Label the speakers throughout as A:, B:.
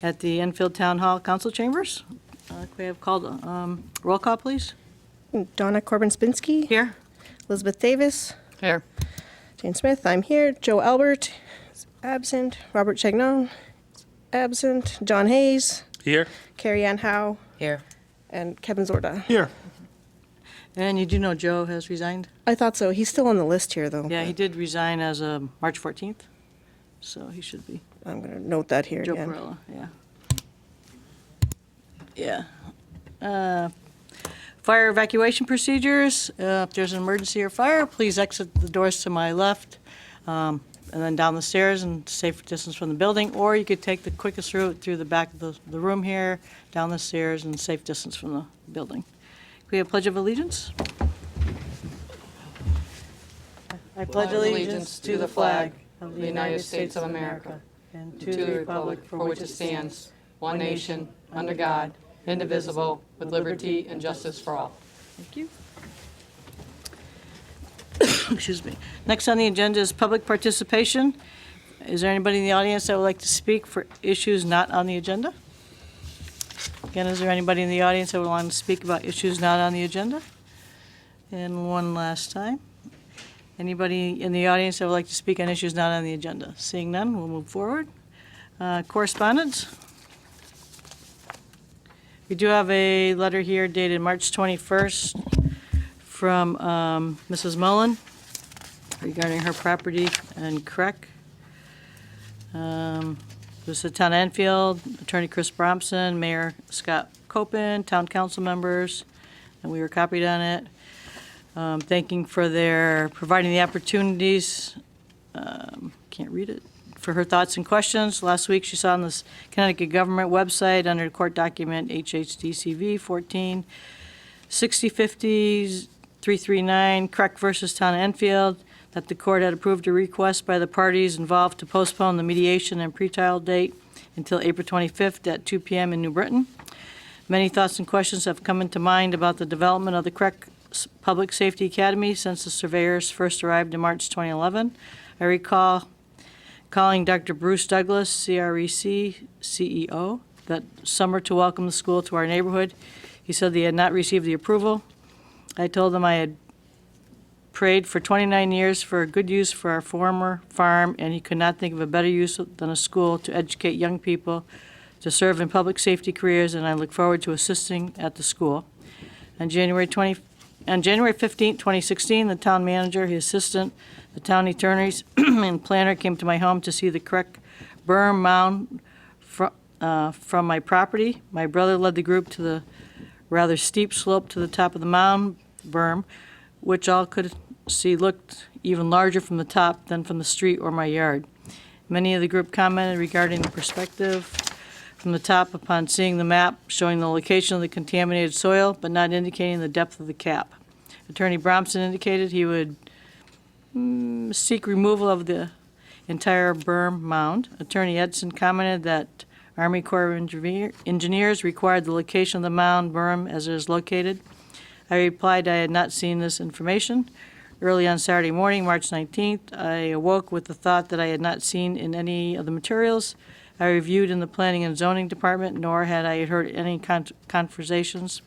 A: at the Enfield Town Hall Council Chambers. Could we have called roll call, please?
B: Donna Corbin-Spinsky.
A: Here.
B: Elizabeth Davis.
A: Here.
B: Jane Smith, I'm here. Joe Albert is absent. Robert Chagnon is absent. John Hayes.
C: Here.
B: Carrie Ann Howe.
D: Here.
B: And Kevin Zorda.
C: Here.
A: And you do know Joe has resigned?
B: I thought so. He's still on the list here, though.
A: Yeah, he did resign as of March 14th, so he should be.
B: I'm going to note that here
A: Joe
B: again.
A: Perella, yeah. Yeah. Fire evacuation procedures. If there's an emergency or fire, please exit the doors to my left, and then down the stairs and safe distance from the building. Or you could take the quickest route through the back of the room here, down the stairs, and safe distance from the building. Can we have Pledge of Allegiance? I pledge allegiance to the flag of the United States of America and to the republic for which it stands, one nation, under God, indivisible, with liberty and justice for all. Thank you. Excuse me. Next on the agenda is public participation. Is there anybody in the audience that would like to speak for issues not on the agenda? Again, is there anybody in the audience that would want to speak about issues not on the agenda? And one last time. Anybody in the audience that would like to speak on issues not on the agenda? Seeing none, we'll move forward. Correspondence. We do have a letter here dated March 21st from Mrs. Mullen regarding her property in Creek. This is the Town of Enfield, Attorney Chris Bromson, Mayor Scott Copen, Town Council members, and we were copied on it. Thanking for their providing the opportunities. Can't read it. For her thoughts and questions. Last week she saw on this Connecticut government website under court document HHDCV 14 6050 339 Creek versus Town of Enfield that the court had approved a request by the parties involved to postpone the mediation and pretrial date until April 25th at 2 p.m. in New Britain. Many thoughts and questions have come into mind about the development of the Creek Public Safety Academy since the surveyors first arrived in March 2011. I recall calling Dr. Bruce Douglas, CREC CEO, that summer to welcome the school to our neighborhood. He said he had not received the approval. I told him I had prayed for 29 years for a good use for our former farm, and he could not think of a better use than a school to educate young people to serve in public safety careers, and I look forward to assisting at the school. On January 15, 2016, the town manager, his assistant, the town attorneys, and planner came to my home to see the Creek berm mound from my property. My brother led the group to the rather steep slope to the top of the mound berm, which all could see looked even larger from the top than from the street or my yard. Many of the group commented regarding the perspective from the top upon seeing the map showing the location of the contaminated soil, but not indicating the depth of the cap. Attorney Bromson indicated he would seek removal of the entire berm mound. Attorney Edson commented that Army Corps of Engineers required the location of the mound berm as it is located. I replied I had not seen this information. Early on Saturday morning, March 19th, I awoke with the thought that I had not seen in any of the materials I reviewed in the Planning and Zoning Department, nor had I heard any conversations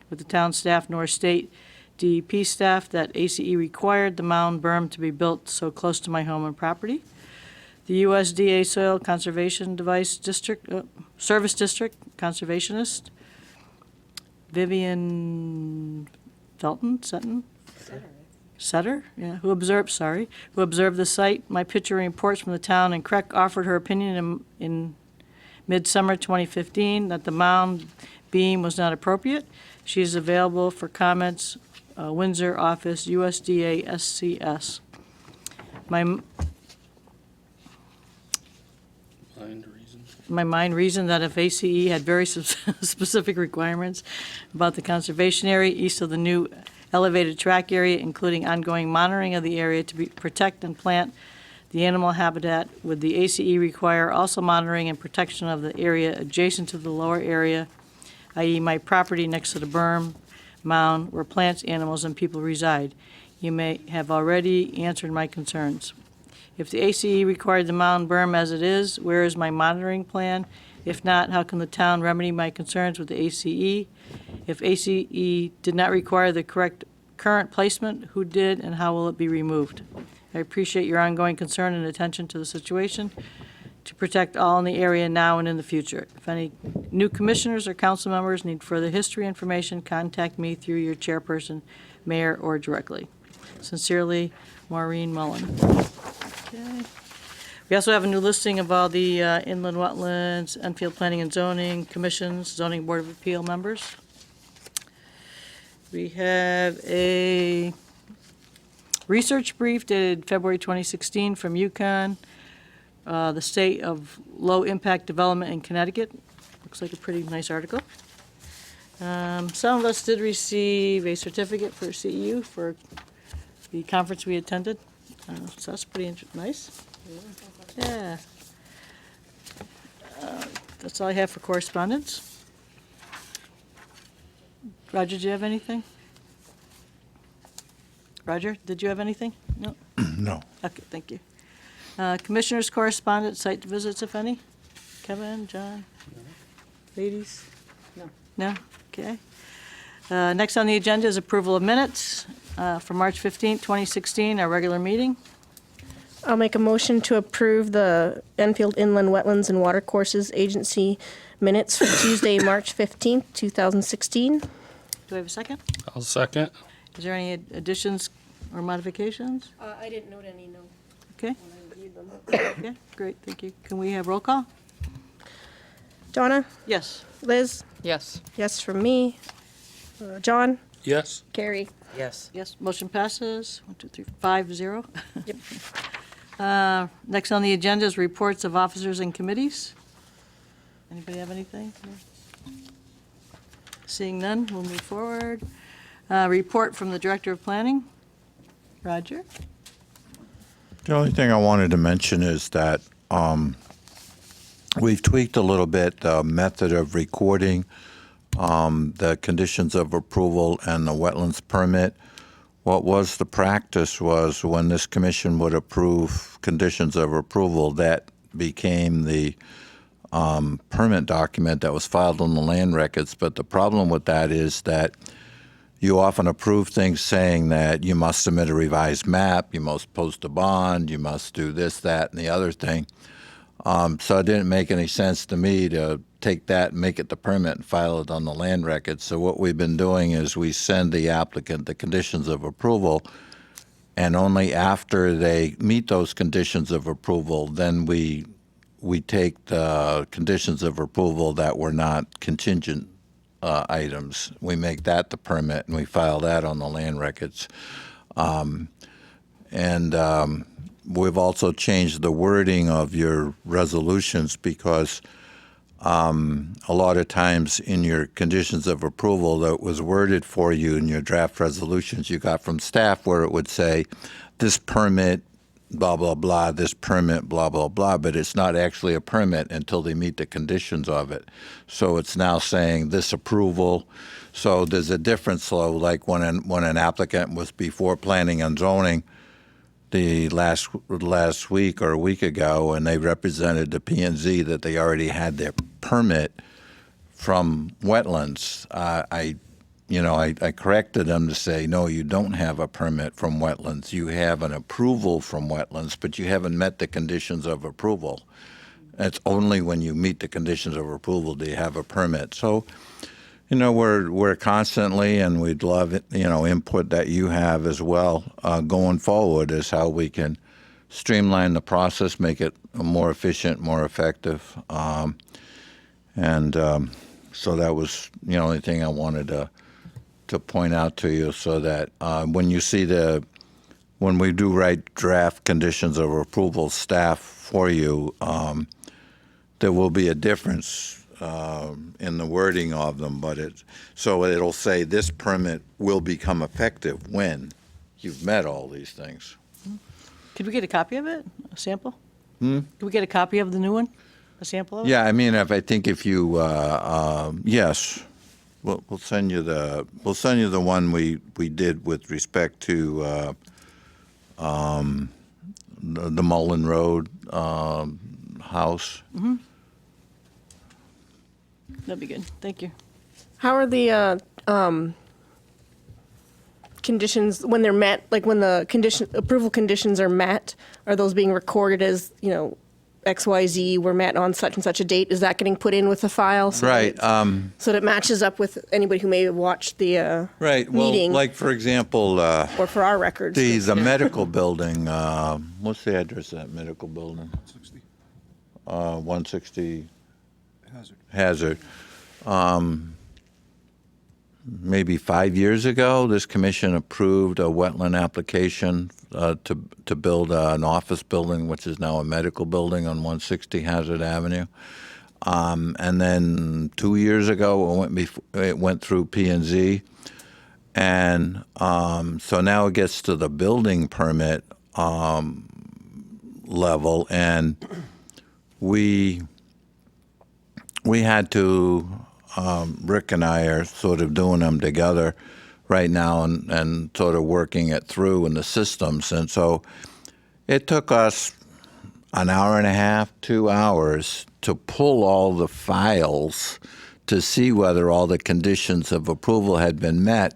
A: with the town staff nor state DEP staff that ACE required the mound berm to be built so close to my home and property. The USDA Soil Conservation Service District Conservationist, Vivian Sutter, yeah, who observed the site. My picture reports from the town and Creek offered her opinion in midsummer 2015 that the mound beam was not appropriate. She is available for comments, Windsor office, USDA SCS. My mind reasoned that if ACE had very specific requirements about the conservation area east of the new elevated track area, including ongoing monitoring of the area to protect and plant the animal habitat, would the ACE require also monitoring and protection of the area adjacent to the lower area, i.e. my property next to the berm mound where plants, animals, and people reside? You may have already answered my concerns. If the ACE required the mound berm as it is, where is my monitoring plan If not, how can the town remedy my concerns with the ACE? If ACE did not require the correct current placement, who did, and how will it be removed? I appreciate your ongoing concern and attention to the situation to protect all in the area now and in the future. If any new commissioners or council members need further history information, contact me through your chairperson, mayor, or directly. Sincerely, Maureen Mullen. Okay. We also have a new listing of all the inland wetlands, Enfield Planning and Zoning Commissions, Zoning Board of Appeal members. We have a research brief dated February 2016 from UConn, the state of low impact development in Connecticut. Looks like a pretty nice article. Some of us did receive a certificate for CEU for the conference we attended. So that's pretty nice. Yeah. That's all I have for correspondence. Roger, did you have anything? Roger, did you have anything? No?
C: No.
A: Okay, thank you. Commissioners' correspondence, site visits, if any? Kevin, John? Ladies? No. No? Okay. Next on the agenda is approval of minutes for March 15th, 2016, our regular meeting.
B: I'll make a motion to approve the Enfield Inland Wetlands and Watercourses Agency minutes for Tuesday, March 15th, 2016.
A: Do we have a second?
D: I'll second.
A: Is there any additions or modifications?
B: I didn't note any, no,
A: Okay,
B: when I reviewed them.
A: okay, great, thank you. Can we have roll call?
B: Donna?
A: Yes.
B: Liz?
E: Yes.
B: Yes from me. John?
D: Yes.
B: Carrie?
E: Yes.
A: Yes, motion passes. 1, 2, 3, 5-0.
B: Yep.
A: Next on the agenda is reports of officers and committees. Anybody have anything? No? Seeing none, we'll move forward. Report from the Director of Planning. Roger?
C: The only thing I wanted to mention is that we've tweaked a little bit the method of recording the conditions of approval and the wetlands permit. What was the practice was when this commission would approve conditions of approval, that became the permit document that was filed on the land records. But the problem with that is that you often approve things saying that you must submit a revised map, you must post a bond, you must do this, that, and the other thing. So it didn't make any sense to me to take that and make it the permit and file it on the land record. So what we've been doing is we send the applicant the conditions of approval, and only after they meet those conditions of approval, then we take the conditions of approval that were not contingent items. We make that the permit, and we file that on the land records. We've also changed the wording of your resolutions because a lot of times in your conditions of approval that was worded for you in your draft resolutions you got from staff where it would say this permit, blah, blah, blah, this permit, blah, blah, blah, but it's not actually a permit until they meet the conditions of it. So it's now saying this approval. So there's a difference, though, like when an applicant was before planning and zoning, the last week or a week ago, and they represented to P&Z that they already had their permit from wetlands. I corrected them to say, no, you don't have a permit from wetlands. You have an approval from wetlands, but you haven't met the conditions of approval. It's only when you meet the conditions of approval do you have a permit. So, we're constantly, and we'd love input that you have as well going forward as how we can streamline the process, make it more efficient, more effective. So that was the only thing I wanted to point out to you, so that when you see when we do write draft conditions of approval staff for you, there will be a difference in the wording of them, so it'll say this permit will become effective when you've met all these things.
A: Could we get a copy of it? A sample? Could we get a copy of the new one? A sample of it?
C: Yeah, I mean, if you yes, we'll send you the one we did with respect to the Mullen Road house.
A: Mm-hmm. That'd be good. Thank you.
B: How are the conditions when they're met? Like when the approval conditions are met, are those being recorded as XYZ were met on such and such a date? Is that getting put in with the file? So
C: Right.
B: So that it matches up with anybody who may have watched the
C: Right. Well,
B: meeting,
C: like for example,
B: or for our records.
C: the medical building. What's the address of that medical building? 160 Hazard. Maybe 5 years ago, this commission approved a wetland application to build an office building, which is now a medical building on 160 Hazard Avenue. And then 2 years ago, it went through P&Z. And so now it gets to the building permit level, and we had to, Rick and I are sort of doing them together right now and sort of working it through in the systems. And so it took us an hour and a half, 2 hours to pull all the files to see whether all the conditions of approval had been met.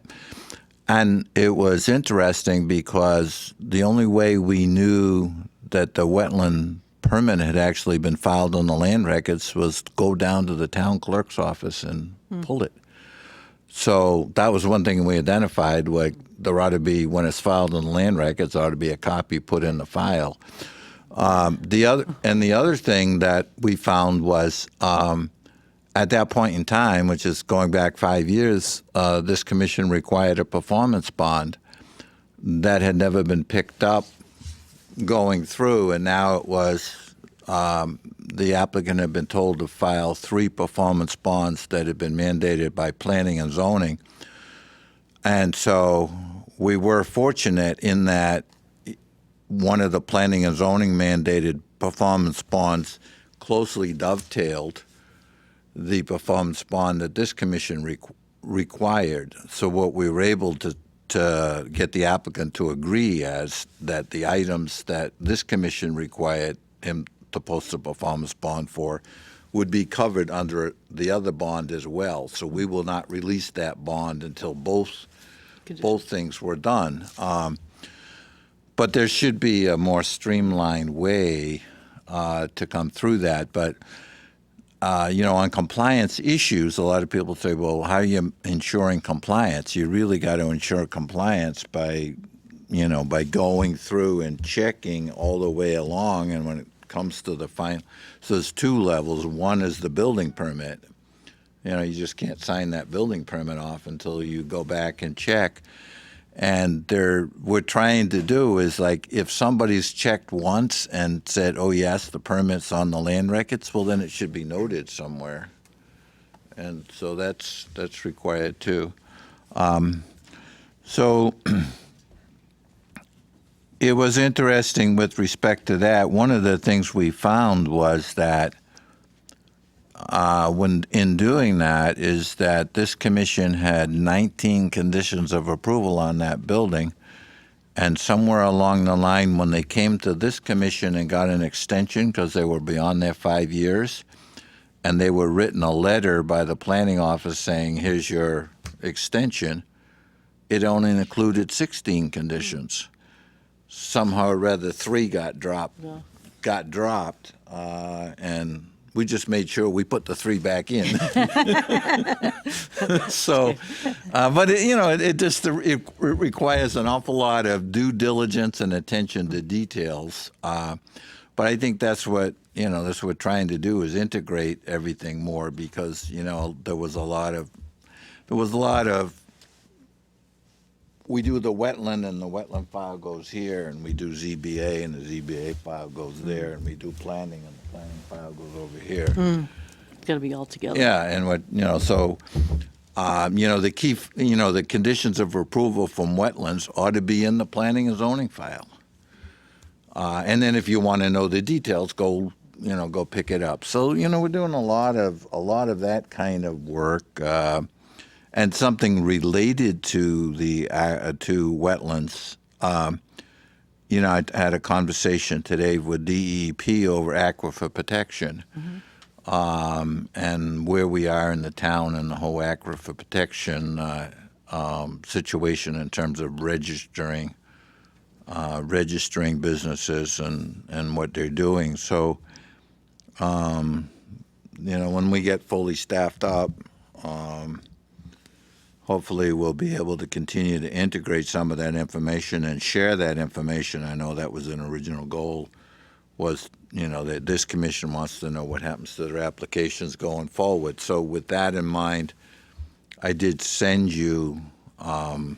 C: And it was interesting because the only way we knew that the wetland permit had actually been filed on the land records was to go down to the town clerk's office and pull it. So that was one thing we identified, like there ought to be, when it's filed on the land records, there ought to be a copy put in the file. The other thing that we found was at that point in time, which is going back 5 years, this commission required a performance bond that had never been picked up going through, and now it was the applicant had been told to file 3 performance bonds that had been mandated by planning and zoning. And so we were fortunate in that one of the planning and zoning mandated performance bonds closely dovetailed the performance bond that this commission required. So what we were able to get the applicant to agree as that the items that this commission required him to post a performance bond for would be covered under the other bond as well. So we will not release that bond until both things were done. But there should be a more streamlined way to come through that. But on compliance issues, a lot of people say, well, how are you ensuring compliance? You really got to ensure compliance by going through and checking all the way along. And when it comes to the final, so there's 2 levels. One is the building permit. You just can't sign that building permit off until you go back and check. And we're trying to do is, like, if somebody's checked once and said, oh, yes, the permit's on the land records, well, then it should be noted somewhere. And so that's required too. So it was interesting with respect to that. One of the things we found was that when in doing that is that this commission had 19 conditions of approval on that building, and somewhere along the line when they came to this commission and got an extension because they were beyond their 5 years, and they were written a letter by the planning office saying, here's your extension, it only included 16 conditions. Somehow or rather 3 got dropped, and we just made sure we put the 3 back in. So, but it requires an awful lot of due diligence and attention to details. But I think that's what we're trying to do is integrate everything more because there was a lot of we do the wetland, and the wetland file goes here, and we do ZBA, and the ZBA file goes there, and we do planning, and the planning file goes over here.
A: It's got to be all together.
C: Yeah, and the key, the conditions of approval from wetlands ought to be in the planning and zoning file. And then if you want to know the details, go pick it up. So we're doing a lot of that kind of work. And something related to the to wetlands. I had a conversation today with DEP over aquifer protection. and where we are in the town and the whole aquifer protection situation in terms of registering businesses and what they're doing. So, when we get fully staffed up, hopefully we'll be able to continue to integrate some of that information and share that information. I know that was an original goal, was, that this commission wants to know what happens to their applications going forward. So with that in mind, I did send you one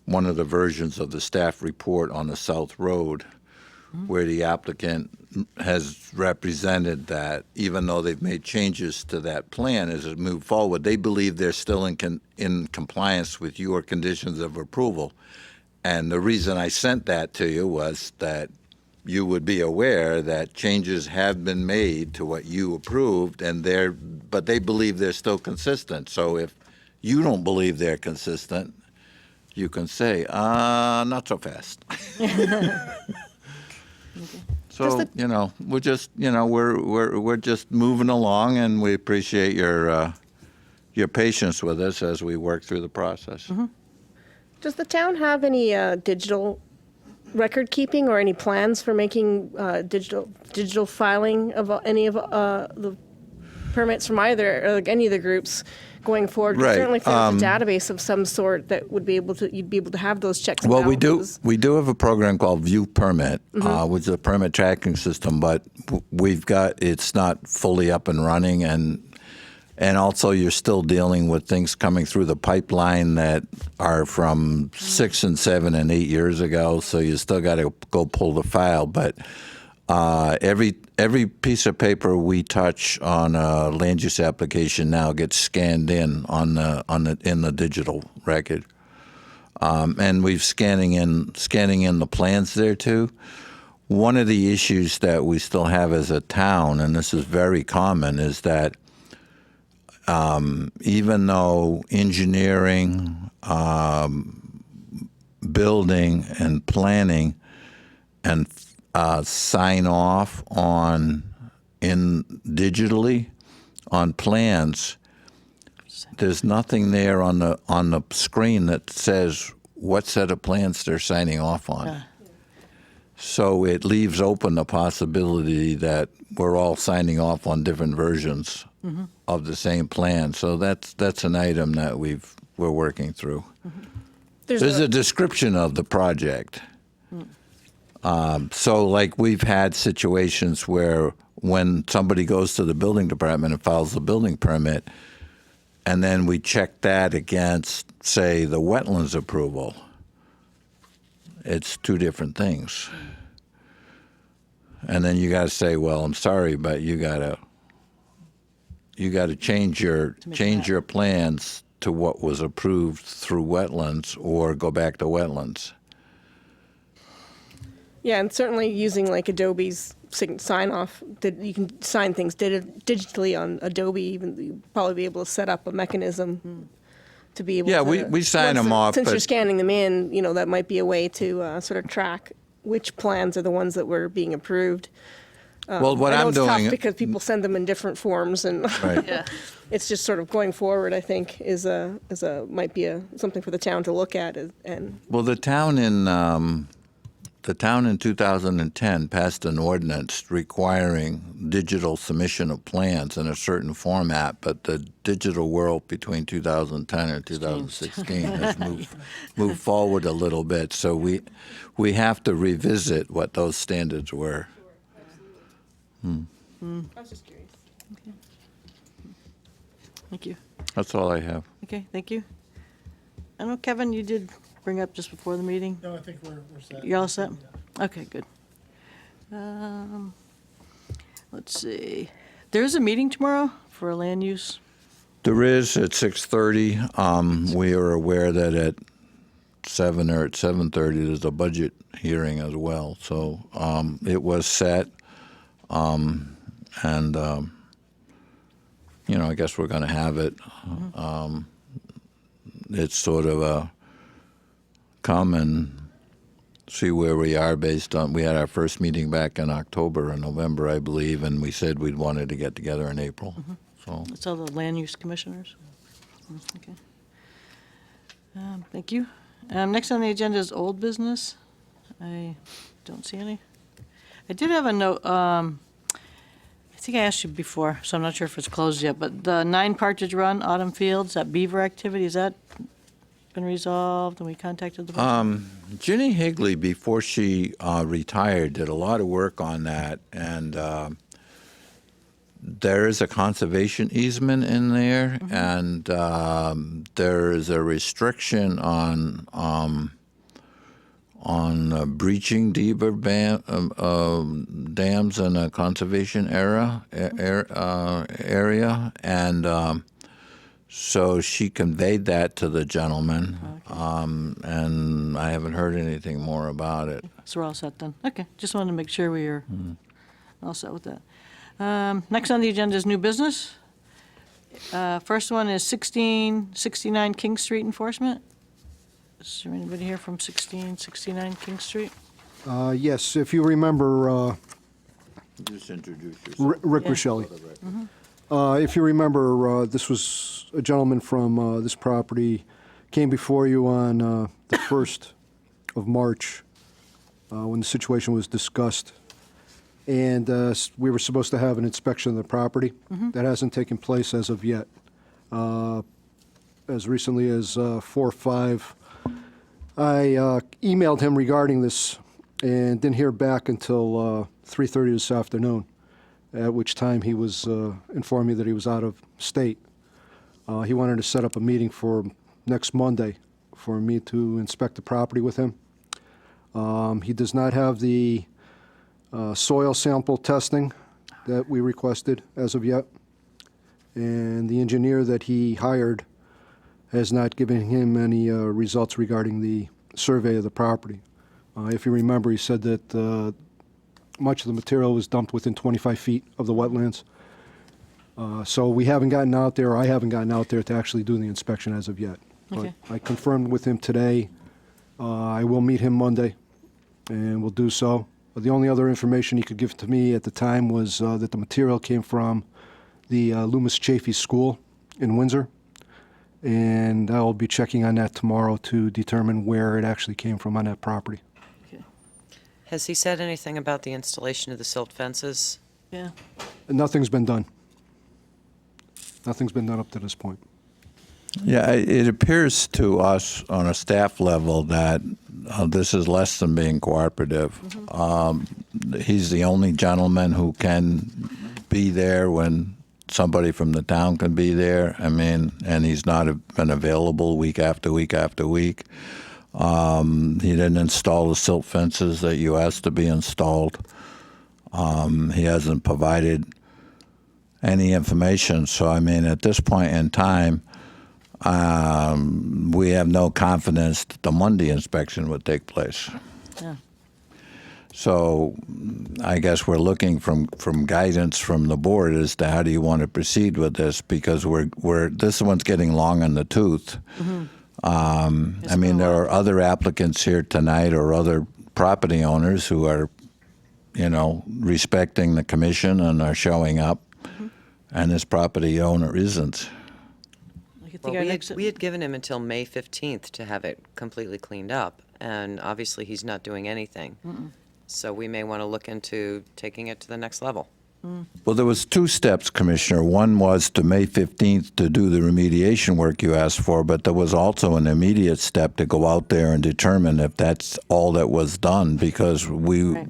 C: of the versions of the staff report on the South Road, where the applicant has represented that even though they've made changes to that plan as it moved forward, they believe they're still in compliance with your conditions of approval. And the reason I sent that to you was that you would be aware that changes have been made to what you approved, but they believe they're still consistent. So if you don't believe they're consistent, you can say, not so fast. So, we're just, we're just moving along, and we appreciate your patience with us as we work through the process.
A: Mm-hmm.
B: Does the town have any digital record keeping or any plans for making digital filing of any of the permits from either or any of the groups going forward? 'Cause
C: Right.
B: certainly, if there's a database of some sort that would be able to, you'd be able to have those checks. And
C: Well,
B: balances.
C: we do have a program called View Permit, which is a permit tracking system, but it's not fully up and running, and also you're still dealing with things coming through the pipeline that are from 6 and 7 and 8 years ago, so you still got to go pull the file. But every piece of paper we touch on a land use application now gets scanned in in the digital record, and we've scanning in the plans there too. One of the issues that we still have as a town, and this is very common, is that even though engineering, building, and planning and sign off digitally on plans, there's nothing there on the screen that says what set of plans they're signing off on. So it leaves open the possibility that we're all signing off on different versions of the same plan. So that's an item that we're working through. There's a description of the project. So like we've had situations where when somebody goes to the building department and files a building permit, and then we check that against, say, the wetlands approval, it's two different things. And then you got to say, well, I'm sorry, but you got to change your plans to what was approved through wetlands, or go back to wetlands.
B: Yeah, and certainly using like Adobe's sign off, that you can sign things digitally on Adobe. Even you'll probably be able to set up a mechanism to be able.
C: Yeah,
B: to,
C: we sign
B: once
C: them off,
B: Since
C: but
B: you're scanning them in, that might be a way to sort of track which plans are the ones that were being approved.
C: well, what
B: I know
C: I'm
B: it's tough
C: doing,
B: because people send them in different forms, and
C: right.
B: it's just sort of going forward. I think might be something for the town to look at, and
C: Well, the town in 2010 passed an ordinance requiring digital submission of plans in a certain format, but the digital world between 2010 and 2016 has moved forward a little bit. So we have to revisit what those standards were.
B: I was just curious.
A: Thank you.
C: That's all I have.
A: Okay, thank you. I know, Kevin, you did bring up just before the meeting.
D: No, I think we're set.
A: You're all set?
D: Yeah.
A: Okay, good. Let's see. There's a meeting tomorrow for land use.
C: There is at 6:30. We are aware that at 7 or at 7:30 there's a budget hearing as well. So it was set, and I guess we're going to have it. It's sort of a come and see where we are based on, we had our first meeting back in October or November, I believe, and we said we'd wanted to get together in April. So,
A: That's all the land use commissioners. Okay. Thank you. Next on the agenda is old business. I don't see any. I did have a note, I think I asked you before, so I'm not sure if it's closed yet, but the 9 Partridge Run, Autumn Fields, that beaver activity, has that been resolved and we contacted the person?
C: Ginny Higley, before she retired, did a lot of work on that, and there is a conservation easement in there, and there is a restriction on breaching beaver dams in a conservation area, and so she conveyed that to the gentleman, and I haven't heard anything more about it.
A: So we're all set then. Okay, just wanted to make sure we are all set with that. Next on the agenda is new business. First one is 1669 King Street enforcement. Is there anybody here from 1669 King Street?
D: Yes, if you remember,
C: Just introduce yourself.
D: Rick
A: Yeah.
D: Rochelli. If you remember, this was a gentleman from this property, came before you on the 1st of March when the situation was discussed. And we were supposed to have an inspection of the property. That hasn't taken place as of yet. As recently as 4/5, I emailed him regarding this and didn't hear back until 3:30 this afternoon, at which time he was informed me that he was out of state. He wanted to set up a meeting for next Monday for me to inspect the property with him. He does not have the soil sample testing that we requested as of yet. And the engineer that he hired has not given him any results regarding the survey of the property. If you remember, he said that much of the material was dumped within 25 feet of the wetlands. So we haven't gotten out there, or I haven't gotten out there to actually do the inspection as of yet.
A: Okay.
D: But I confirmed with him today. I will meet him Monday, and we'll do so. The only other information he could give to me at the time was that the material came from the Loomis Chafee School in Windsor, and I will be checking on that tomorrow to determine where it actually came from on that property.
E: Has he said anything about the installation of the silt fences?
A: Yeah.
D: And nothing's been done. Nothing's been done up to this point.
C: Yeah, it appears to us on a staff level that this is less than being cooperative. He's the only gentleman who can be there when somebody from the town can be there. I mean, and he's not been available week after week after week. He didn't install the silt fences that you asked to be installed. He hasn't provided any information. So, I mean, at this point in time, we have no confidence that the Monday inspection would take place.
A: Yeah.
C: So I guess we're looking from guidance from the board as to how do you want to proceed with this, because this one's getting long in the tooth. I mean, there are other applicants here tonight or other property owners who are, respecting the commission and are showing up, and this property owner isn't.
A: I think
E: Well,
A: our
E: we
A: next-
E: had given him until May 15th to have it completely cleaned up, and obviously he's not doing anything. So we may want to look into taking it to the next level.
C: Well, there was 2 steps, Commissioner. One was to May 15th to do the remediation work you asked for, but there was also an immediate step to go out there and determine if that's all that was done, because
A: Right.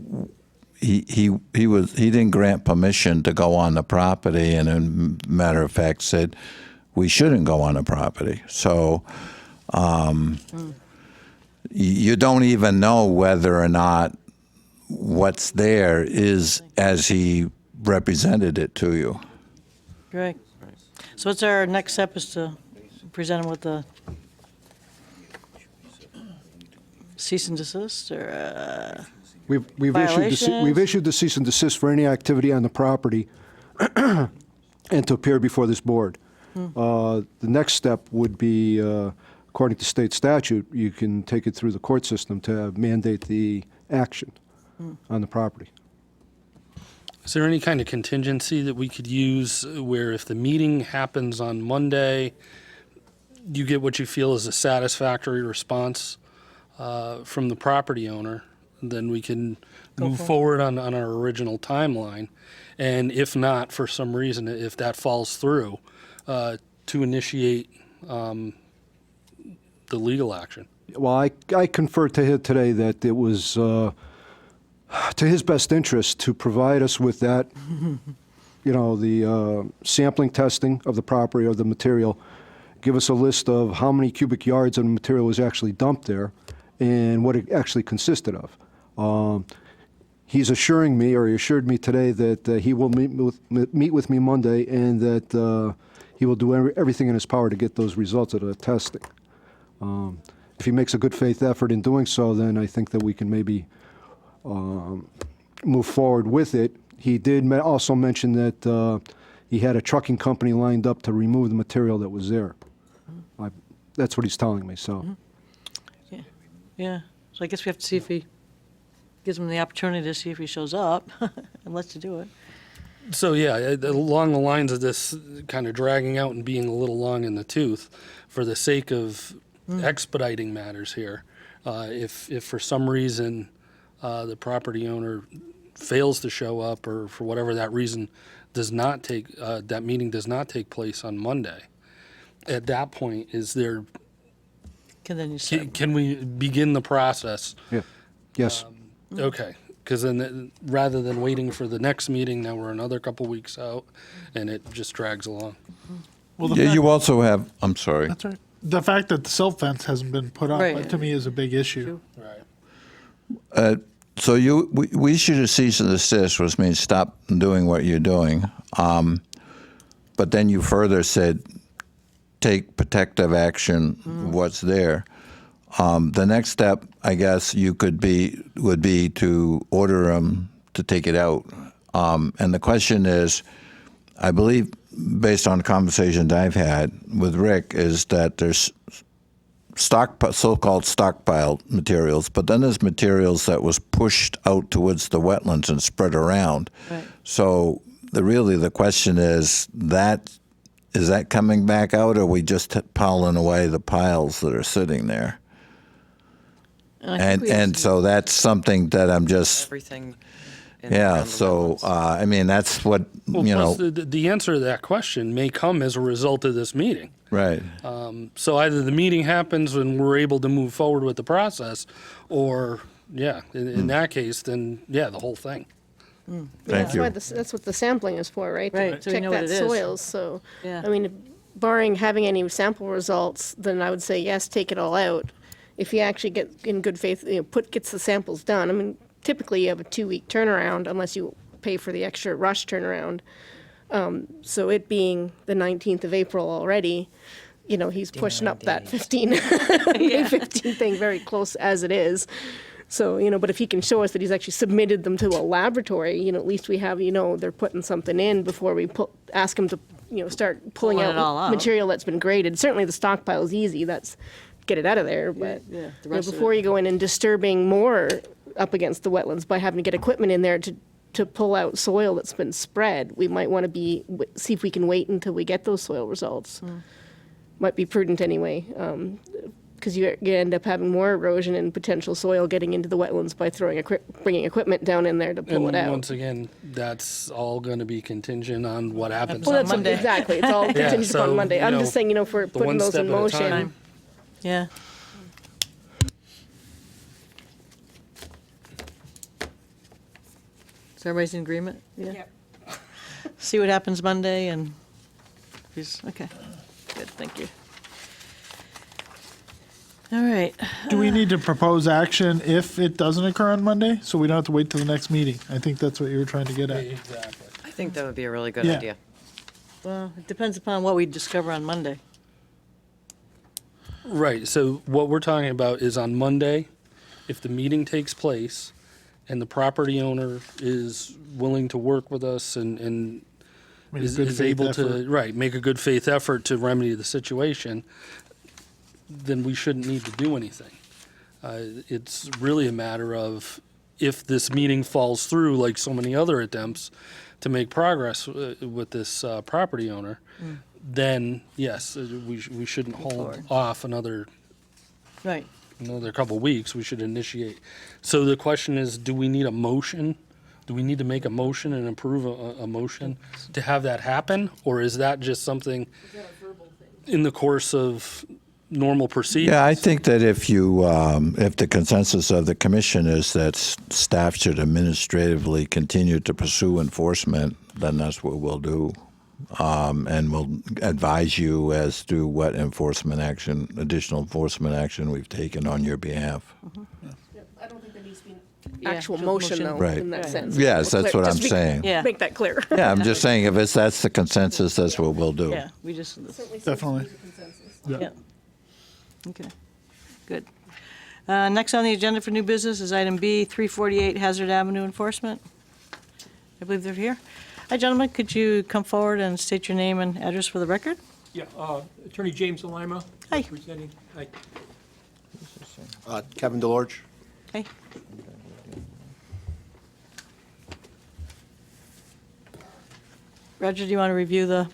C: he didn't grant permission to go on the property, and a matter of fact said we shouldn't go on the property. So you don't even know whether or not what's there is as he represented it to you.
A: Right. So what's our next step is to present him with the cease and desist, or,
D: We've issued
A: Violations?
D: we've issued the cease and desist for any activity on the property and to appear before this board. The next step would be, of according to state statute, you can take it through the court system to mandate the action on the property.
F: Is there any kind of contingency that we could use where if the meeting happens on Monday, you get what you feel is a satisfactory response from the property owner, then we can move forward on our original timeline. And if not, for some reason, if that falls through, to initiate the legal action.
D: Well, I conferred to him today that it was to his best interest to provide us with that, the sampling testing of the property of the material, give us a list of how many cubic yards of the material was actually dumped there and what it actually consisted of. He's assuring me, or he assured me today, that he will meet with me Monday and that he will do everything in his power to get those results of the testing. If he makes a good faith effort in doing so, then I think that we can maybe move forward with it. He did also mention that he had a trucking company lined up to remove the material that was there. That's what he's telling me, so.
A: Yeah, so I guess we have to see if he gives him the opportunity to see if he shows up and lets you do it.
F: So yeah, along the lines of this kind of dragging out and being a little long in the tooth, for the sake of expediting matters here, if for some reason the property owner fails to show up, or for whatever that reason does not take that meeting does not take place on Monday, at that point, is there
A: Then you start.
F: can we begin the process?
D: Yeah. Yes.
F: Okay, because then rather than waiting for the next meeting, now we're another couple weeks out, and it just drags along.
G: Well, the
C: Yeah,
G: fact,
C: you also have, I'm sorry.
G: that's right. The fact that the silt fence hasn't been put up,
A: Right.
G: to me, is a big issue.
F: Right.
C: So we should have cease and desist, which means stop doing what you're doing. But then you further said, take protective action, what's there. The next step, I guess, would be to order them to take it out. And the question is, I believe, based on conversations I've had with Rick, is that there's so-called stockpiled materials, but then there's materials that was pushed out towards the wetlands and spread around.
A: Right.
C: So the question is that coming back out, or are we just piling away the piles that are sitting there? And so that's something that I'm just,
E: Everything.
C: yeah, so, I mean, that's what,
F: Well, plus the answer to that question may come as a result of this meeting.
C: right.
F: So either the meeting happens and we're able to move forward with the process, or, in that case, then, the whole thing.
C: Thank
B: That's
C: you.
B: why that's what the sampling is for, right?
A: Right, so
B: To
A: we know
B: check
A: what
B: that
A: it is.
B: soils, so,
A: Yeah.
B: I mean, barring having any sample results, then I would say, yes, take it all out. If you actually get in good faith, gets the samples done. I mean, typically you have a 2-week turnaround unless you pay for the extra rush turnaround. So it being the 19th of April already, he's pushing up that May 15 thing very close as it is. So, but if he can show us that he's actually submitted them to a laboratory, at least we have, they're putting something in before we ask him to, start pulling
A: Pulling it all out.
B: material that's been graded. Certainly the stockpile is easy, that's, get it out of there, but
A: yeah, the rest of
B: before
A: it.
B: you go in and disturbing more up against the wetlands by having to get equipment in there to pull out soil that's been spread, we might want to see if we can wait until we get those soil results. Might be prudent anyway, because you end up having more erosion and potential soil getting into the wetlands by bringing equipment down in there to pull
F: And
B: it out.
F: once again, that's all going to be contingent on what happens.
B: Well, that's
A: Monday.
B: exactly. It's all contingent
F: so,
B: upon Monday. I'm just saying, if we're
F: the one
B: putting those
F: step
B: in
F: at a
B: motion.
F: time.
A: Yeah. So everybody's in agreement? Yeah. See what happens Monday, and if he's, okay, good, thank you. All right,
G: Do we need to propose action if it doesn't occur on Monday, so we don't have to wait till the next meeting? I think that's what you were trying to get at.
F: Exactly.
E: I think that would be a really good
G: Yeah.
E: idea.
A: well, it depends upon what we discover on Monday.
F: Right, so what we're talking about is on Monday, if the meeting takes place and the property owner is willing to work with us and
G: Make a
F: is
G: good faith
F: able
G: effort.
F: to, make a good faith effort to remedy the situation, then we shouldn't need to do anything. It's really a matter of if this meeting falls through, like so many other attempts to make progress with this property owner, then yes, we shouldn't hold
A: forward.
F: off another
A: Right.
F: couple weeks. We should initiate. So the question is, do we need a motion? Do we need to make a motion and approve a motion to have that happen? Or is that just something in the course of normal proceedings?
C: Yeah, I think that if the consensus of the commission is that staff should administratively continue to pursue enforcement, then that's what we'll do. And we'll advise you as to what additional enforcement action we've taken on your behalf.
B: I don't think there needs to be an
A: Yeah,
B: actual
A: just
B: motion, though,
C: Right.
B: in that
A: Right.
B: sense.
C: Yes, that's what I'm
B: Just
C: saying.
A: Yeah.
B: Make that clear.
C: Yeah, I'm just saying if that's the consensus, that's what we'll do.
A: Yeah, we just,
G: Definitely.
A: yeah. Okay, good. Next on the agenda for new business is item B, 348 Hazard Avenue Enforcement. I believe they're here. Hi, gentlemen, could you come forward and state your name and address for the record?
H: Yeah, Attorney James Alima.
A: Hi.
H: Representing, hi.
I: Kevin DeLorge.
A: Hey. Roger, do you want to review the,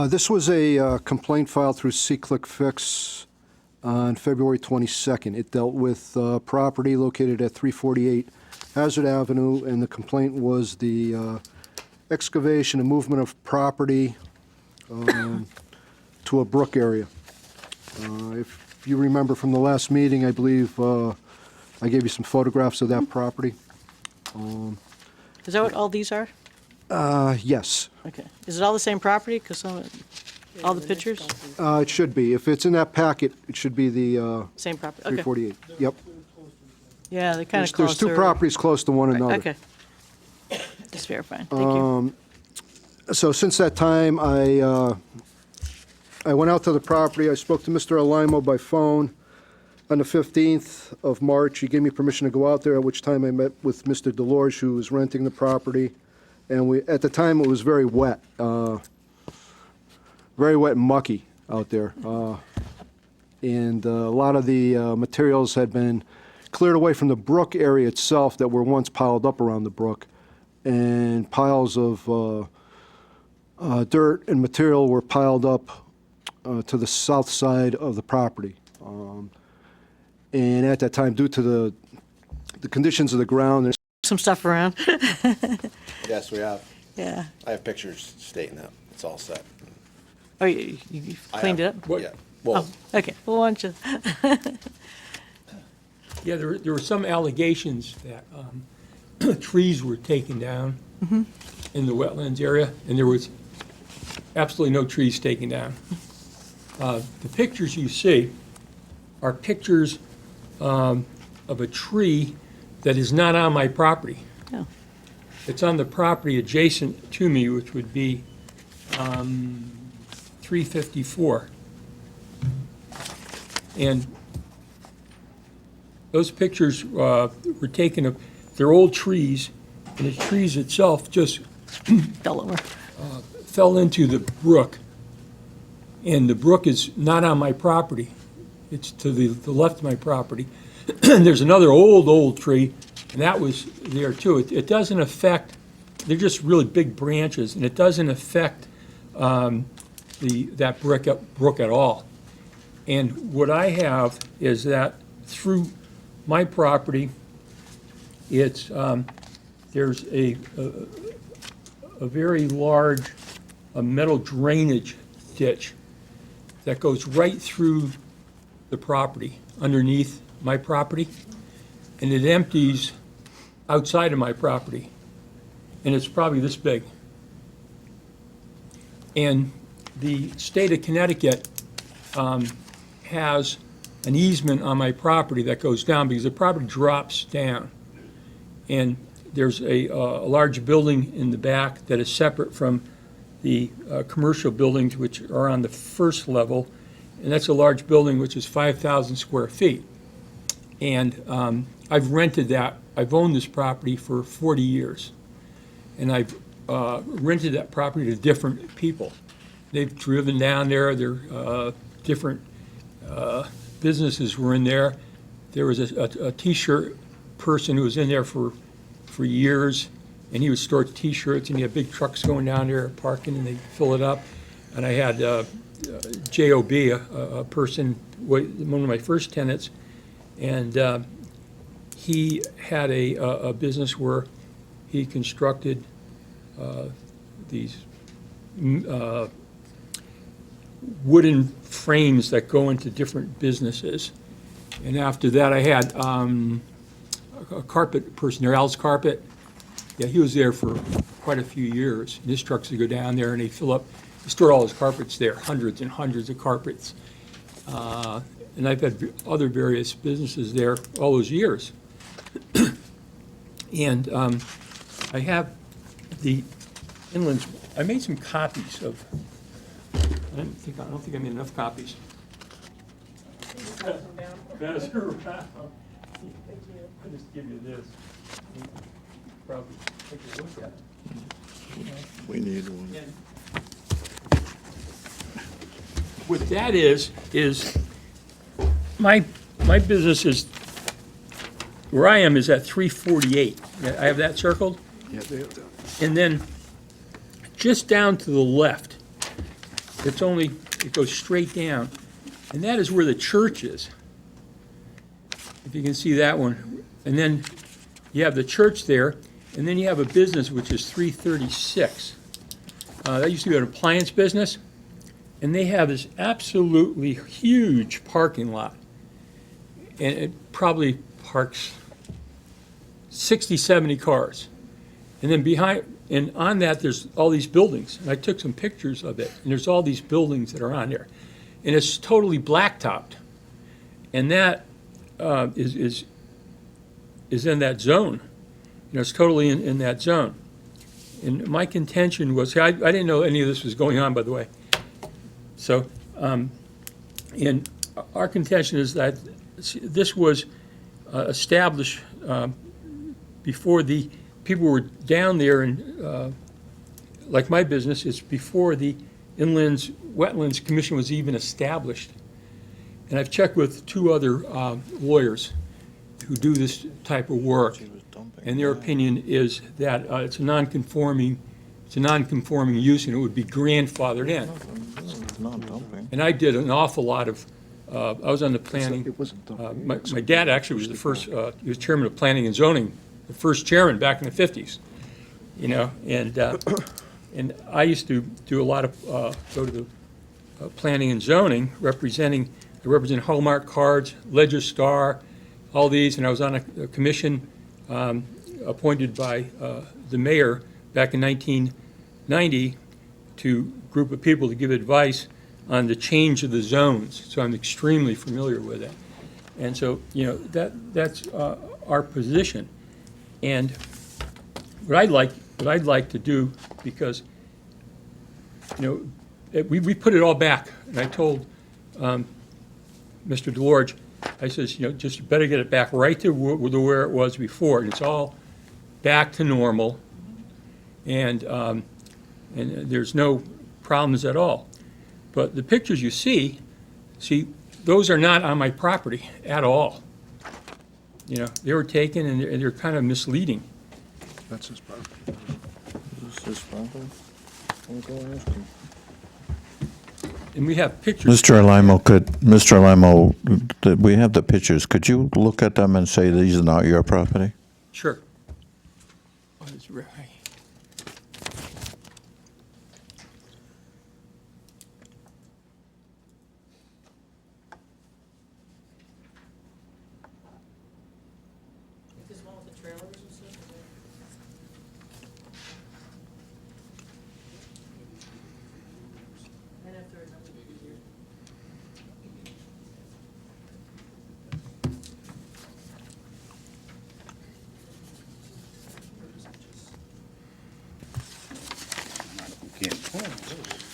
D: This was a complaint filed through C-Click Fix on February 22nd. It dealt with property located at 348 Hazard Avenue, and the complaint was the excavation and movement of property to a brook area. If you remember from the last meeting, I believe I gave you some photographs of that property.
A: is that what all these are?
D: Yes,
A: Okay. Is it all the same property? Because all the pictures?
D: it should be. If it's in that packet, it should be the
A: Same property? Okay.
D: 348. Yep.
A: Yeah, they kind
D: There's
A: of close.
D: two properties close to one another.
A: Okay. Just verifying. Thank you.
D: So since that time, I went out to the property. I spoke to Mr. Alimo by phone on the 15th of March. He gave me permission to go out there, at which time I met with Mr. DeLorge, who was renting the property. And at the time, it was very wet and mucky out there. And a lot of the materials had been cleared away from the brook area itself that were once piled up around the brook. And piles of dirt and material were piled up to the south side of the property. And at that time, due to the conditions of the ground, there's
A: Some stuff around.
I: Yes, we have.
A: Yeah.
I: I have pictures stating that. It's all set.
A: Oh, you
I: I
A: cleaned it
I: have-
A: up?
I: Yeah. Well,
A: Okay. Well, why don't you?
H: Yeah, there were some allegations that trees were taken down in the wetlands area, and there was absolutely no trees taken down. The pictures you see are pictures of a tree that is not on my property.
A: Oh.
H: It's on the property adjacent to me, which would be 354. And those pictures were taken of, they're old trees, and the trees itself just
A: Fell over.
H: fell into the brook. And the brook is not on my property. It's to the left of my property. There's another old tree, and that was there too. It doesn't affect, they're just really big branches, and it doesn't affect that brook at all. And what I have is that through my property, it's, there's a very large metal drainage ditch that goes right through the property, underneath my property, and it empties outside of my property, and it's probably this big. And the state of Connecticut has an easement on my property that goes down because the property drops down. And there's a large building in the back that is separate from the commercial buildings, which are on the first level, and that's a large building which is 5,000 square feet. And I've rented that. I've owned this property for 40 years, and I've rented that property to different people. They've driven down there. Different businesses were in there. There was a T-shirt person who was in there for years, and he would store T-shirts, and he had big trucks going down there parking, and they fill it up. And I had JOB, a person, one of my first tenants, and he had a business where he constructed these wooden frames that go into different businesses. And after that, I had a carpet person there, Al's Carpet. Yeah, he was there for quite a few years. And his trucks would go down there and they fill up, he stored all his carpets there, hundreds and hundreds of carpets. And I've had other various businesses there all those years. And I have the Inlands, I made some copies of, I don't think I made enough copies. Pass her around. I'll just give you this. You can probably take a look at it.
C: We need one.
H: What that is my business is, where I am is at 348. I have that circled.
D: Yeah, they have that.
H: And then just down to the left, it goes straight down. And that is where the church is. If you can see that one. And then you have the church there, and then you have a business which is 336. That used to be an appliance business, and they have this absolutely huge parking lot. And it probably parks 60, 70 cars. And then behind, and on that, there's all these buildings. And I took some pictures of it, and there's all these buildings that are on there. And it's totally blacktopped. And that is in that zone. You know, it's totally in that zone. And my contention was, I didn't know any of this was going on, by the way. So, and our contention is that this was established before the people were down there, and like my business, it's before the Inland Wetlands Commission was even established. And I've checked with two other lawyers who do this type of work, and their opinion is that it's a non-conforming use, and it would be grandfathered in. And I did an awful lot of, I was on the planning.
D: It wasn't dumping.
H: My dad actually was the first, he was chairman of planning and zoning, the first chairman back in the 50s, you know, and I used to do a lot of, go to the planning and zoning, I represent Hallmark Cards, Ledger Star, all these, and I was on a commission appointed by the mayor back in 1990 to a group of people to give advice on the change of the zones, so I'm extremely familiar with it. And so, you know, that's our position. And what I'd like to do, because, you know, we put it all back, and I told Mr. DeLorge, I says, you know, just better get it back right to where it was before, and it's all back to normal, and there's no problems at all. But the pictures you see, those are not on my property at all. You know, they were taken, and they're kind of misleading.
D: That's his property.
H: And we have pictures.
C: Mr. Alamo, we have the pictures. Could you look at them and say these are not your property?
H: Sure. Oh, that's right.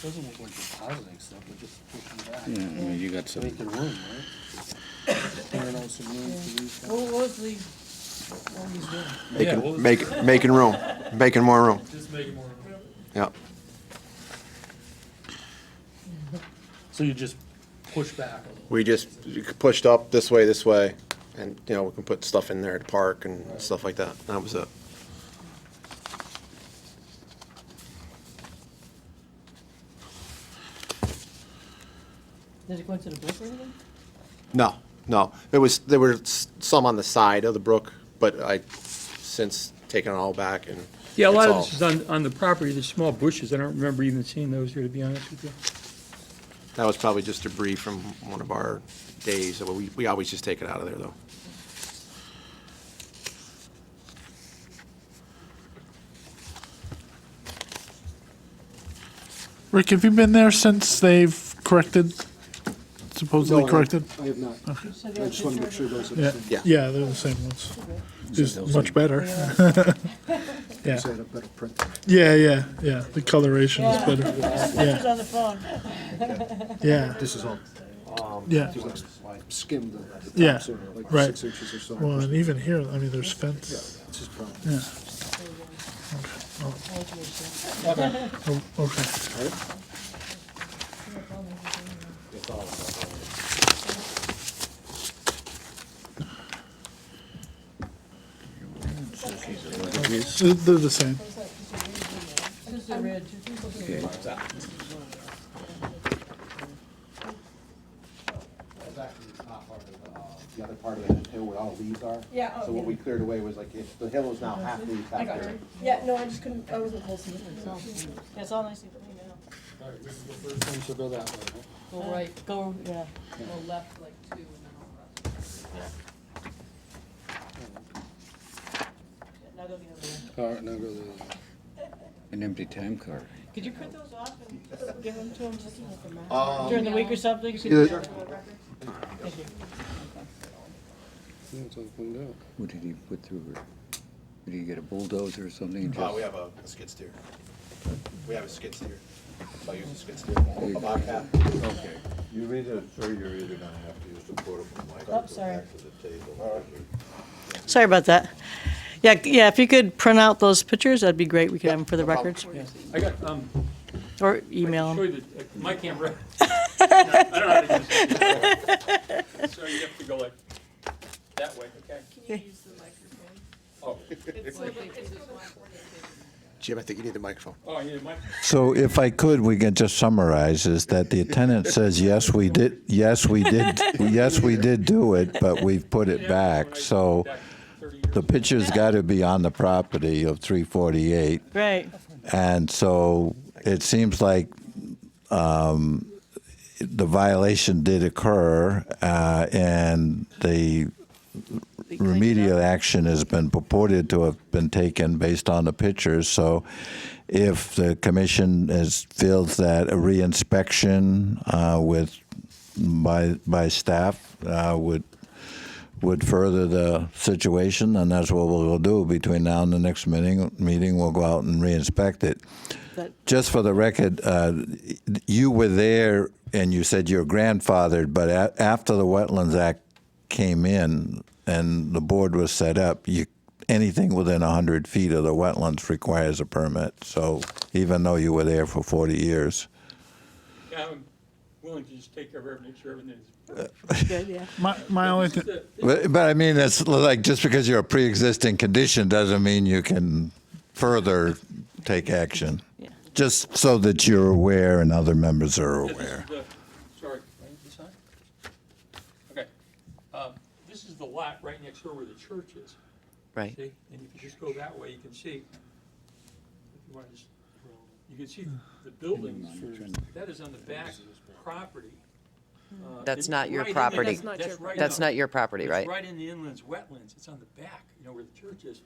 J: Doesn't look like you're positing stuff, but just pushing back.
I: Yeah, I mean, you got some.
J: Making room, right? Clearing out some room for these guys.
A: What was the, what he's doing?
I: Making room, making more room.
F: Just make it more.
I: Yeah.
F: So you just push back a little.
I: We just pushed up this way, and, you know, we can put stuff in there to park and stuff like that. That was it.
A: Did it go into the brook or anything?
I: No. There were some on the side of the brook, but I since taken it all back and.
H: Yeah, a lot of
I: it's
H: this is on the property, the small bushes. I don't remember even seeing those here, to be honest with you.
I: That was probably just debris from one of our days. So we always just take it out of there, though.
G: Rick, have you been there since they've corrected, supposedly
D: No,
G: corrected?
D: I have not. I just want to make sure those are the
G: Yeah,
D: same.
I: Yeah.
G: yeah, they're the same ones. Just much better. Yeah,
D: Just had a better print.
G: yeah. The coloration is better.
A: Pictures
G: Yeah,
A: on the phone.
G: yeah,
D: This is all,
G: yeah.
D: skimmed the
G: Yeah,
D: tops are like
G: right.
D: 6 inches or so.
G: Well, and even here, I mean, there's fence.
D: It's just fine.
G: Yeah. Oh, okay. They're the same.
A: This is the ridge.
I: The other part of that hill where all the leaves are.
B: Yeah,
I: So what we cleared away was like, if the hill is now half leaves back there.
B: Yeah, no, I just couldn't, I wasn't close enough.
A: Yeah, it's all nicely cleaned out.
J: All right, this is the first one, so go that way, huh?
A: Go right, go, yeah.
K: Go left like 2 and then I'll left.
A: Now go the other way.
J: All right, now go to an empty time card.
A: Could you print those off and give them to them during the week or something? Could
D: Yeah.
A: you- Thank you.
J: It's all cleaned out.
L: What did he put through it? Did he get a bulldozer or something?
I: We have a skid steer. We have a skid steer. So I use a skid steer. A Bobcat.
L: Okay.
C: You're either gonna have to use the portable mic.
A: Oh, sorry.
C: Back to the table.
A: Sorry about that. Yeah, if you could print out those pictures, that'd be great. We could have them for the records.
H: I got,
A: Or email
H: show
A: them.
H: you my camera. I don't know how to use it. So you have to go like that way, okay?
K: Can you use the microphone?
H: Oh,
K: It's like they just want
I: Jim, I think you need the microphone.
H: oh, I need a mic.
C: So if I could, we can just summarize is that the attendant says, yes, we did do it, but we've put it back. So
H: Back 30 years.
C: the picture's got to be on the property of 348.
A: Right.
C: And so it seems like the violation did occur, and the remedial action has been purported to have been taken based on the pictures. So if the commission feels that a reinspection by staff would further the situation, and that's what we'll do between now and the next meeting. We'll go out and reinspect it. Just for the record, you were there and you said you're grandfathered, but after the Wetlands Act came in and the board was set up, anything within 100 feet of the wetlands requires a permit. So even though you were there for 40 years.
H: Yeah, I'm willing to just take care of everything, make sure everything's.
A: Good, yeah.
G: My only thing,
C: But I mean, it's like just because you're a pre-existing condition doesn't mean you can further take action.
A: Yeah.
C: Just so that you're aware and other members are aware.
H: Sorry, right, this side? Okay. This is the lot right next door where the church is.
E: Right.
H: See, and if you just go that way, you can see, if you want to just, you can see the buildings, that is on the back property.
E: That's
H: It's
E: not your
H: right in the-
E: property. That's
H: no.
E: not your property,
H: It's
E: right?
H: right in the inlands wetlands, it's on the back, you know, where the church is.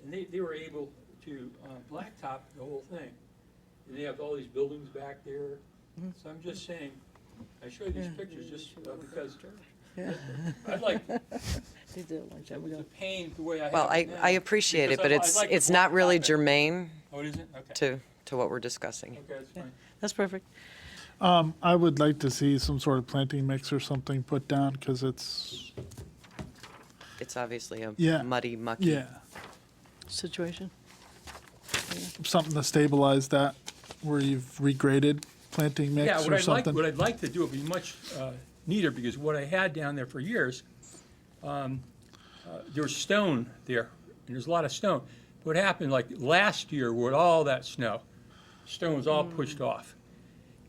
H: And they were able to blacktop the whole thing. And they have all these buildings back there. So I'm just saying, I show you these pictures just because I'd like,
A: They did it one time
H: it's
A: ago.
H: a pain the way I have
E: Well,
H: it now.
E: I appreciate it,
H: Because
E: but
H: I
E: it's
H: like the
E: it's not really
H: blacktop.
E: germane
H: Oh, it isn't? Okay.
E: to what we're discussing.
H: Okay, that's fine.
A: That's perfect.
G: I would like to see some sort of planting mix or something put down, because it's,
E: It's obviously a
G: Yeah.
E: muddy, mucky.
G: yeah,
A: Situation.
G: something to stabilize that, where you've regraded. planting mix
H: Yeah,
G: or something?
H: what I'd like to do would be much neater, because what I had down there for years, there was stone there, and there's a lot of stone. What happened, like last year with all that snow, stone was all pushed off.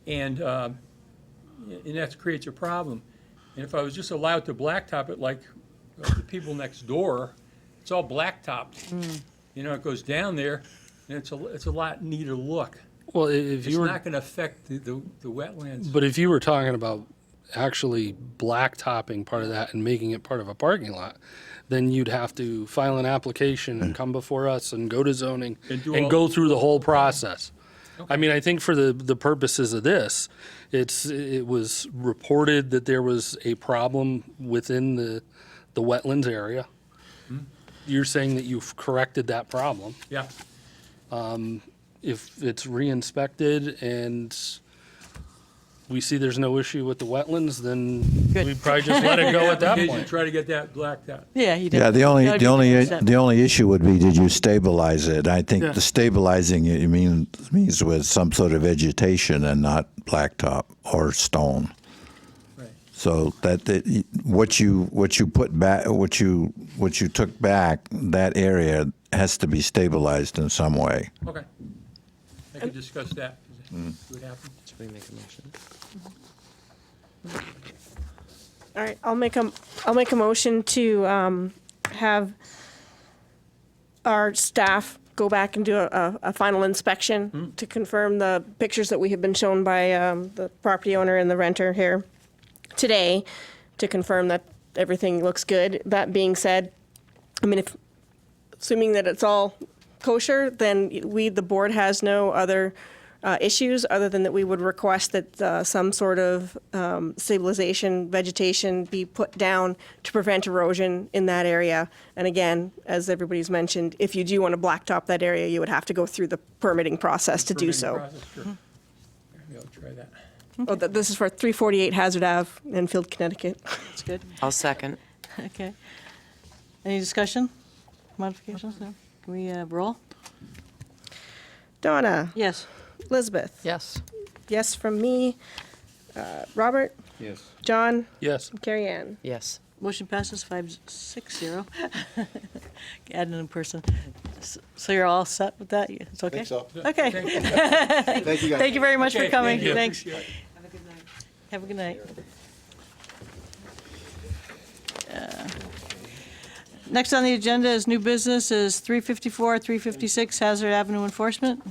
H: And that creates a problem. And if I was just allowed to blacktop it like the people next door, it's all blacktopped. You know, it goes down there, and it's a lot neater look.
F: Well, if
H: It's
F: you were,
H: not going to affect the wetlands.
F: but if you were talking about actually blacktopping part of that and making it part of a parking lot, then you'd have to file an application and come before us and go to zoning
H: And do
F: and
H: all-
F: go through the whole process. I mean, I think for the purposes of this, it was reported that there was a problem within the wetlands area. You're saying that you've corrected that problem.
H: Yeah,
F: If it's re-inspected and we see there's no issue with the wetlands, then
A: Good.
F: we'd probably just let it go at that
H: occasionally
F: point.
H: try to get that blacked out.
A: Yeah, he did.
C: Yeah, the
A: That would be
C: only
A: step.
C: the only issue would be, did you stabilize it? I think
G: Yeah.
C: the stabilizing it means with some sort of vegetation and not blacktop or stone.
H: Right.
C: So what you put back, what you took back, that area has to be stabilized in some way.
H: Okay. I could discuss that. See what happens.
E: Should we make a motion?
B: All right, I'll make a motion to have our staff go back and do a final inspection to confirm the pictures that we have been shown by the property owner and the renter here today, to confirm that everything looks good. That being said, I mean, assuming that it's all kosher, then the board has no other issues other than that we would request that some sort of stabilization, vegetation be put down to prevent erosion in that area. And again, as everybody's mentioned, if you do want to blacktop that area, you would have to go through the permitting process to do
H: Permitting
B: so.
H: process, sure. Maybe I'll try that.
B: Oh, this is for 348 Hazard Ave, Enfield, Connecticut.
A: That's good.
E: I'll second.
A: Okay. Any discussion? Modifications? No? Can we roll?
B: Donna,
A: Yes.
B: Elizabeth.
K: Yes.
B: Yes from me. Robert,
L: Yes.
B: John,
F: Yes.
B: Carrie Ann.
E: Yes.
A: Motion passes 5-6-0. Add an in person. So you're all set with that? It's okay?
I: Think so.
A: Okay.
I: Thank you, guys.
A: Thank you very much for
H: Okay,
A: coming.
H: thank you.
A: Thanks.
H: Appreciate it.
A: Have a good night. Next on the agenda is new business is 354, 356 Hazard Avenue Enforcement.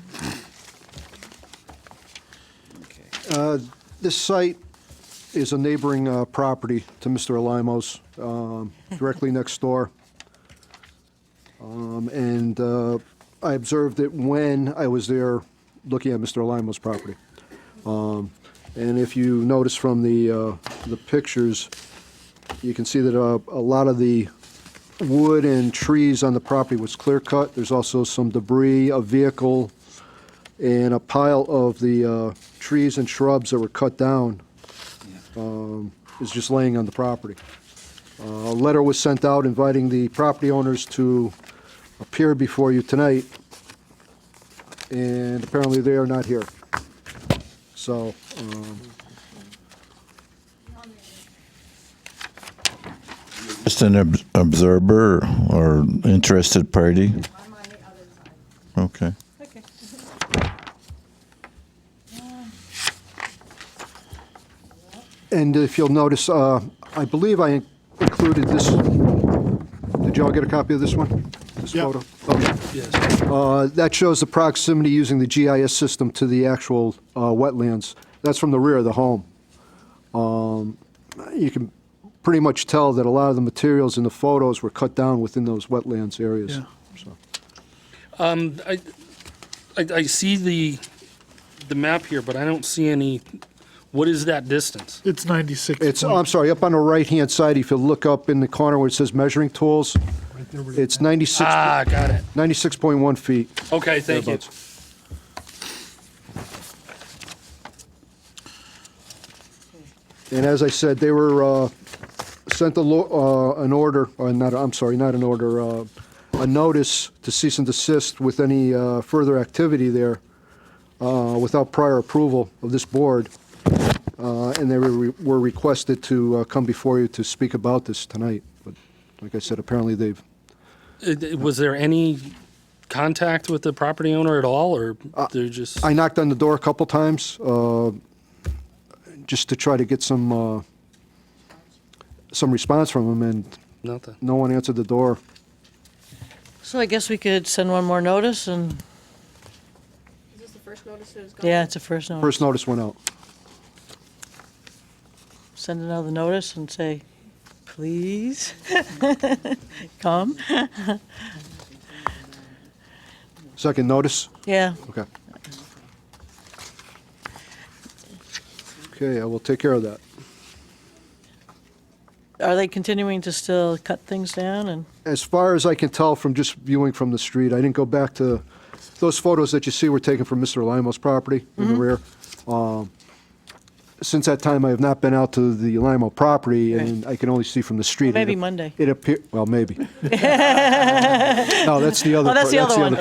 D: This site is a neighboring property to Mr. Alimo's, directly next door. And I observed it when I was there looking at Mr. Alimo's property. And if you notice from the pictures, you can see that a lot of the wood and trees on the property was clear cut. There's also some debris, a vehicle, and a pile of the trees and shrubs that were cut down is just laying on the property. A letter was sent out inviting the property owners to appear before you tonight, and apparently they are not here. So,
C: Just an observer or interested party?
K: I'm on the other side.
C: Okay.
A: Okay.
D: and if you'll notice, I believe I included this. Did y'all get a copy of this one? This
G: Yeah.
D: photo? Okay.
F: Yes.
D: That shows the proximity using the GIS system to the actual wetlands. That's from the rear of the home. You can pretty much tell that a lot of the materials in the photos were cut down within those wetlands areas.
G: Yeah.
D: So.
F: I see the map here, but I don't see any, what is that distance?
G: It's 96.
D: It's, I'm sorry, up on the right-hand side, if you look up in the corner where it says measuring tools, it's 96,
F: Ah, got it.
D: 96.1 feet.
F: Okay, thank you.
D: thereabouts. And as I said, they were sent an order, or not, I'm sorry, not an order, a notice to cease and desist with any further activity there without prior approval of this board, and they were requested to come before you to speak about this tonight. But like I said, apparently they've...
F: Was there any contact with the property owner at all, or they're just?
D: I knocked on the door a couple times, just to try to get some response from them, and
F: Nothing.
D: no one answered the door.
A: So I guess we could send one more notice and,
B: Is this the first notice that has gone?
A: yeah, it's a first notice.
D: First notice went out.
A: Send another notice and say, please, come.
D: Second notice?
A: Yeah,
D: Okay. Okay, I will take care of that.
A: are they continuing to still cut things down and?
D: As far as I can tell from just viewing from the street, I didn't go back to, those photos that you see were taken from Mr. Limo's property in the rear. Since that time, I have not been out to the Limo property, and I can only see from the street.
A: Maybe Monday.
D: It appear, well, maybe. No, that's the other.
A: Oh, that's the other one.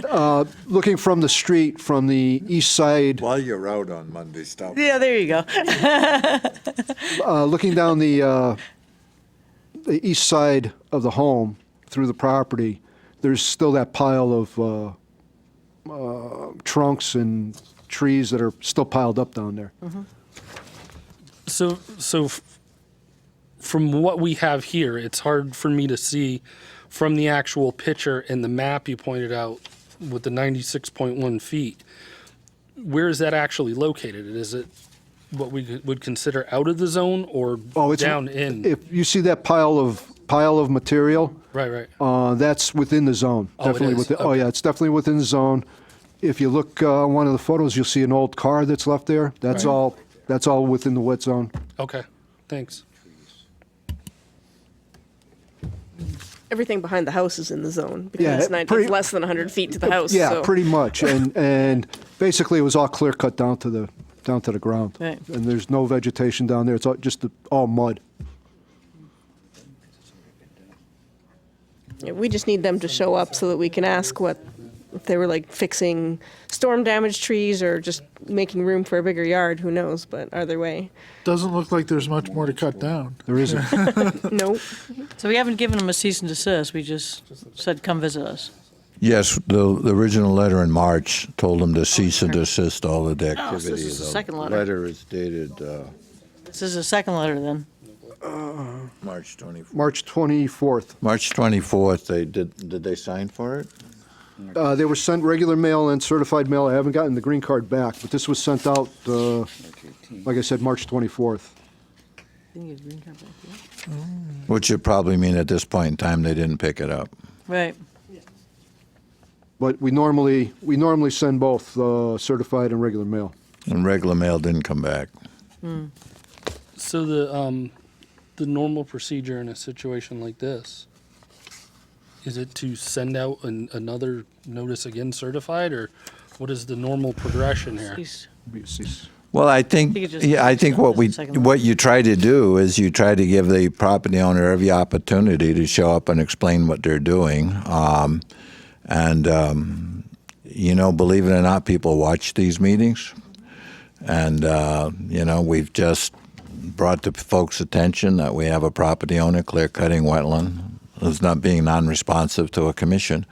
D: problem. Looking from the street, from the east side,
C: While you're out on Monday, stop.
A: Yeah, there you go.
D: looking down the east side of the home through the property, there's still that pile of trunks and trees that are still piled up down there.
F: So from what we have here, it's hard for me to see from the actual picture and the map you pointed out with the 96.1 feet. Where is that actually located? Is it what we would consider out of the zone or down in?
D: If you see that pile of material,
F: Right.
D: that's within the zone.
F: Oh, it
D: Definitely
F: is?
D: within. Oh
F: Okay.
D: yeah, it's definitely within the zone. If you look on one of the photos, you'll see an old car that's left there. That's
F: Right.
D: all. That's all within the wet zone.
F: Okay, thanks.
B: Everything behind the house is in the zone
D: Yeah,
B: because it's
D: pretty-
B: less than 100 feet to the house.
D: Yeah,
B: so.
D: pretty much. And basically, it was all clear cut down to the ground.
A: Right.
D: And there's no vegetation down there. It's all, just all mud.
B: Yeah, we just need them to show up so that we can ask if they were like fixing storm damaged trees or just making room for a bigger yard. Who knows? But either way,
G: Doesn't look like there's much more to cut down.
D: There isn't.
B: nope.
A: So we haven't given them a cease and desist, we just said, come visit us.
C: Yes, the original letter in March told them to cease and desist all of the
A: Oh, so
C: activity.
A: this is the second letter.
C: Letter is dated
A: This is a second letter then.
C: March 24th.
D: March 24th.
C: March 24th, did they sign for it?
D: They were sent regular mail and certified mail. I haven't gotten the green card back, but this was sent out, like I said, March 24th.
C: Which would probably mean at this point in time, they didn't pick it up.
A: Right.
D: But we normally send both certified and regular mail.
C: And regular mail didn't come back.
F: So the normal procedure in a situation like this, is it to send out another notice again certified, or what is the normal progression here?
A: Cease.
C: Well, I think,
A: You could just-
C: yeah, I think what you try to do is you try to give the property owner every opportunity to show up and explain what they're doing. Believe it or not, people watch these meetings. And, we've just brought to folks' attention that we have a property owner clear-cutting wetland who's not being non-responsive to a commission.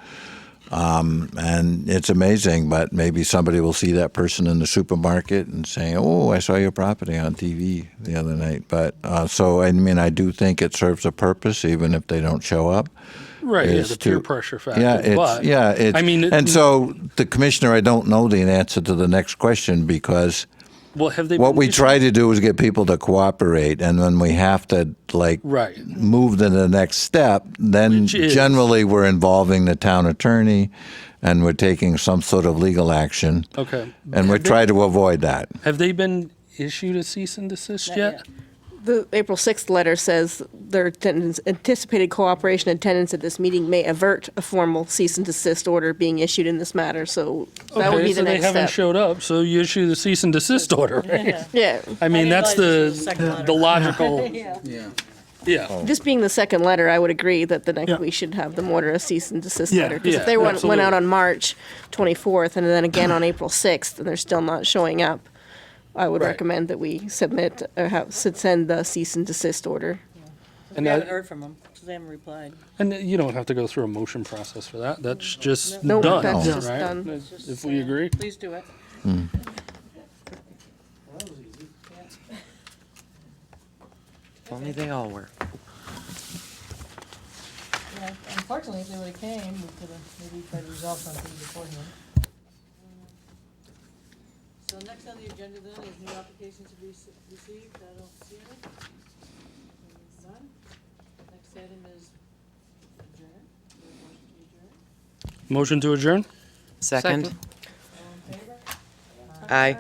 C: And it's amazing, but maybe somebody will see that person in the supermarket and say, oh, I saw your property on TV the other night. But I do think it serves a purpose, even if they don't show up.
F: Right, yeah,
C: is
F: the peer
C: to-
F: pressure factor.
C: It's,
F: I mean,
C: and so the commissioner, I don't know the answer to the next question because
F: well, have they
C: what
F: been
C: we
F: issued-
C: try to do is get people to cooperate, and when we have to
F: Right.
C: move to the next step, then
F: Which is-
C: generally we're involving the town attorney, and we're taking some sort of legal action,
F: Okay.
C: and we
F: Have they-
C: try to avoid that.
F: Have they been issued a cease and desist yet?
B: The April 6th letter says their anticipated cooperation and attendance at this meeting may avert a formal cease and desist order being issued in this matter. So that would
F: Okay,
B: be
F: so
B: the
F: they
B: next
F: haven't
B: step.
F: showed up, so you issue the cease and desist order, right?
B: Yeah.
F: I mean, that's
A: realize this is the second
F: the
A: letter.
F: logical.
J: Yeah.
F: Yeah.
B: This being the second letter, I would agree that the next
G: Yeah.
B: we should have them order a cease and desist
G: Yeah.
B: letter. Because
F: Yeah,
B: if they went out
F: absolutely.
B: on March 24th and then again on April 6th, and they're still not showing up, I would
F: Right.
B: recommend that we submit, or send the cease and desist order.
F: And
A: We haven't
F: that-
A: heard from them, because they haven't replied.
F: And you don't have to go through a motion process for that. That's just
B: Nope,
F: done,
B: that's
F: right?
B: just done.
F: If we agree.
A: Please do it.
E: If only they all were.
A: Yeah, unfortunately, if they would've came, we could've maybe tried to resolve something beforehand. So next on the agenda then is new applications to be received. I don't see any. It's done. Next item is adjourn. Do we want to adjourn?
F: Motion to adjourn?
E: Second?
A: All in favor?
E: Aye.